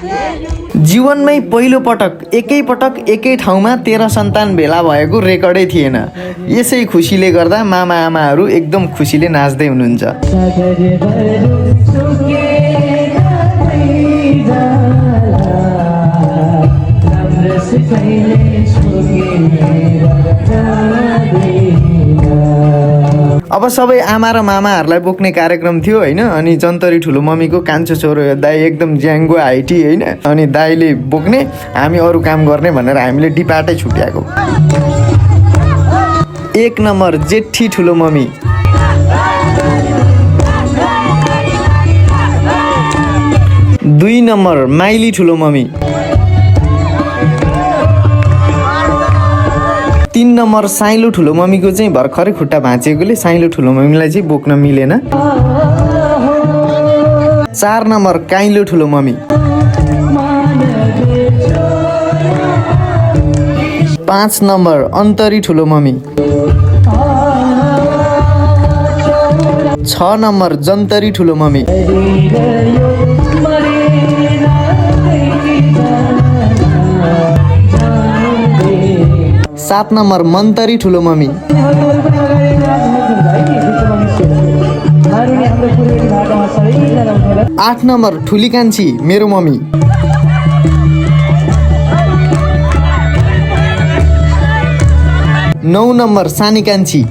जीवनमै पहिलो पटक एकै ठाउँमा 13 सन्तान भेला भएको रेकर्डै थिएन। यसै खुसीले गर्दा मामा आमाहरू एकदम खुसीले नाच्दै हुनुहुन्छ। अब सबै आमा र मामाहरूलाई बोक्ने कार्यक्रम थियो होइन। अनि जन्तरी ठुलो मम्मीको कान्छो छोरो दाइ एकदम ज्याङ्गो हाइटी होइन। अनि दाइले बोक्ने, हामी अरू काम गर्ने भनेर हामीले डिपाटै छुट्याएको। 1 नम्बर जेठी ठुलो मम्मी, 2 नम्बर माइली ठुलो मम्मी, 3 नम्बर साइलो ठुलो मम्मीको चाहिँ भर्खरै खुट्टा भाँचिएकोले साइलो ठुलो मम्मीलाई चाहिँ बोक्न मिलेन। 4 नम्बर काइलो ठुलो मम्मी, 5 नम्बर अन्तरी ठुलो मम्मी, 6 नम्बर जन्तरी ठुलो मम्मी, 7 नम्बर मन्तरी ठुलो मम्मी, 8 नम्बर ठुली कान्छी मेरो मम्मी, 9 नम्बर सानी कान्छी,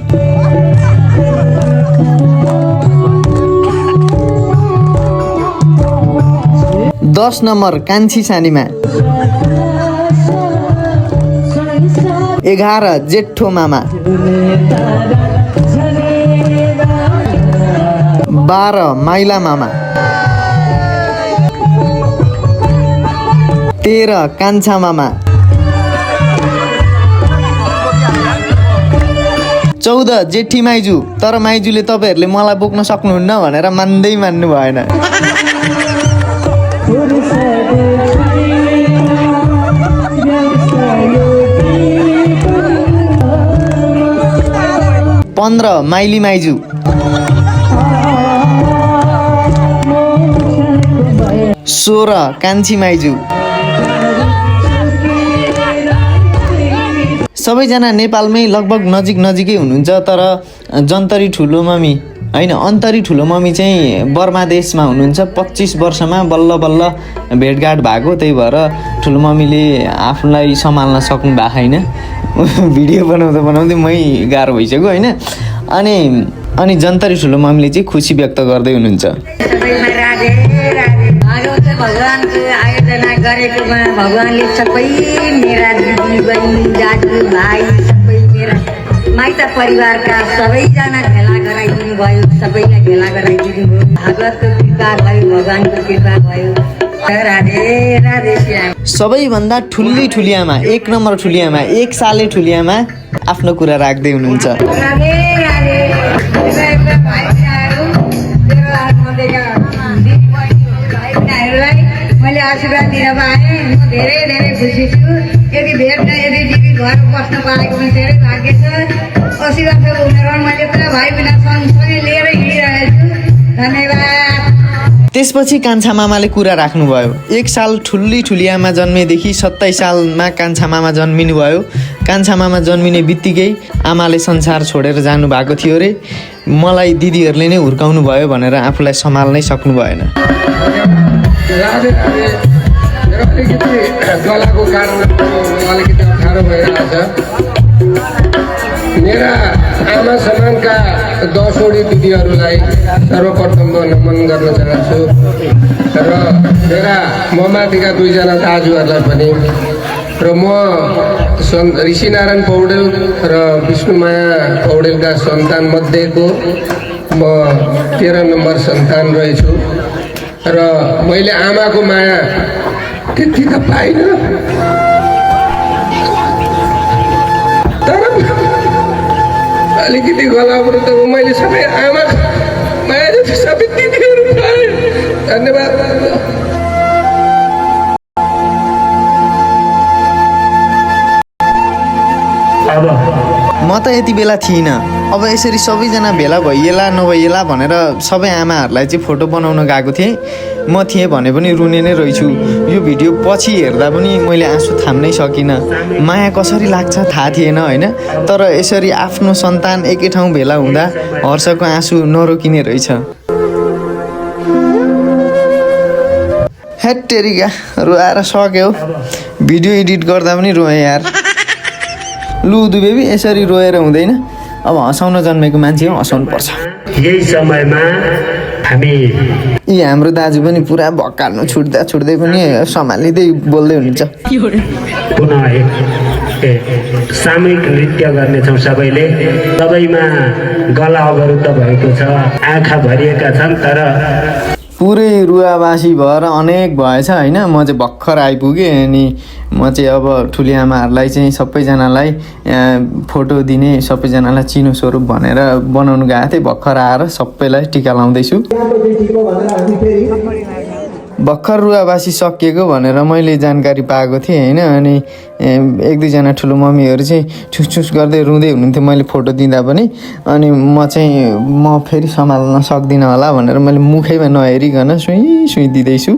10 नम्बर कान्छी सानीमा, 11 जेठो मामा, 12 माइला मामा, 13 कान्छा मामा, 14 जेठी माइजू। तर माइजूले तपाईँहरूले मलाई बोक्न सक्नुहुन्न भनेर मान्नु भएन। 15 माइली माइजू, 16 कान्छी माइजू। सबैजना नेपालमै लगभग नजिकै हुनुहुन्छ। तर जन्तरी ठुलो मम्मी होइन, अन्तरी ठुलो मम्मी चाहिँ बर्मा देशमा हुनुहुन्छ। 25 वर्षमा बल्ल भेटघाट भएको। त्यही भएर ठुलो मम्मीले आफूलाई सम्हाल्न सक्नु भएको छैन। भिडियो बनाउँदै मै गाह्रो भइसक्यो होइन। अनि जन्तरी ठुलो मम्मीले चाहिँ खुसी व्यक्त गर्दै हुनुहुन्छ। भगवानको आयोजना गरेकोमा भगवानले सबै मेरा दिदी बहिनी दाजु भाइ सबै मेरा माइत परिवारका सबैजना भेला गराइदिनु भयो। सबैलाई भेला गराइदिनु भयो। भागवतको कृपा भयो, भगवानको कृपा भयो। राधे राधे श्याम। सबैभन्दा ठुली आमा, 1 नम्बर ठुली आमा, 1 साले ठुली आमा आफ्नो कुरा राख्दै हुनुहुन्छ। राधे राधे। मैले आशीर्वाद दिन पाएँ, म धेरै खुसी छु। यदि दिदी घर बस्न पाएको धेरै भाग्य छ। 80 वर्षको उमेरमा मैले पुरा भाइ बहिनी सँगसँगै लिएर हिँडिरहेको छु। धन्यवाद। त्यसपछि कान्छा मामाले कुरा राख्नुभयो। 1 साल ठुली आमा जन्मेदेखि 27 सालमा कान्छा मामा जन्मिनु भयो। कान्छा मामा जन्मिने बित्तिकै आमाले संसार छोडेर जानुभएको थियो रे। मलाई दिदीहरूले नै हुर्काउनु भयो भनेर आफूलाई सम्हाल्नै सक्नु भएन। राधे राधे। मेरो अलिकति गलाको कारण अलिकति अप्ठ्यारो भइरहेछ। मेरा आमा समानका 10 वटी दिदीहरूलाई सर्वप्रथम म नमन गर्न चाहन्छु र मेरा ममाथिका 2 जना दाजुहरूलाई पनि। र म ऋषिनारायण पौडेल र विष्णुमाया पौडेलका सन्तान मध्येको म 13 नम्बर सन्तान रहेछु। र मैले आमाको माया त्यति त पाइनँ, तर अलिकति गलाउनु त मैले सबै आमा माया जति सबै दिदीहरू पाएँ। धन्यवाद। म त यति बेला थिइनँ। अब यसरी सबैजना भेला भइएला नभइएला भनेर सबै आमाहरूलाई चाहिँ फोटो बनाउन गएको थिएँ। म थिएँ भने पनि रुने नै रहेछु। यो भिडियो पछि हेर्दा पनि मैले आँसु थाम्नै सकिनँ। माया कसरी लाग्छ थाहा थिएन होइन, तर यसरी आफ्नो सन्तान एकै ठाउँ भेला हुँदा हर्षको आँसु नरोकिने रहेछ। हेटेरिका रुवाएर सक्यो। भिडियो एडिट गर्दा पनि रोएँ यार। लु बेबी यसरी रोएर हुँदैन। अब हँसाउन जन्मेको मान्छे हो, हँसाउनु पर्छ। यही समयमा हामी यी हाम्रो दाजु पनि पुरा भक्काल्नु छुट्दै पनि सम्हालिँदै बोल्दै हुनुहुन्छ। पुनः सामूहिक नृत्य गर्नेछौँ। सबैमा गला अवरुद्ध भएको छ, आँखा भरिएका छन्, तर पुरै रुवाबासी भएर अनेक भएछ होइन। म चाहिँ भर्खर आइपुगेँ अनि म चाहिँ अब ठुली आमाहरूलाई चाहिँ सबैजनालाई फोटो दिने, सबैजनालाई चिनो स्वरूप भनेर बनाउनु गएको थिएँ। भर्खर आएर सबैलाई टिका लाउँदैछु। भर्खर रुवाबासी सकिएको भनेर मैले जानकारी पाएको थिएँ होइन। अनि एक दुईजना ठुलो मम्मीहरू चाहिँ ठुस गर्दै रुँदै हुनुहुन्थ्यो मैले फोटो दिँदा पनि। अनि म फेरि सम्हाल्न सक्दिनँ होला भनेर मैले मुखैमा नहेरिकन सुई दिँदैछु।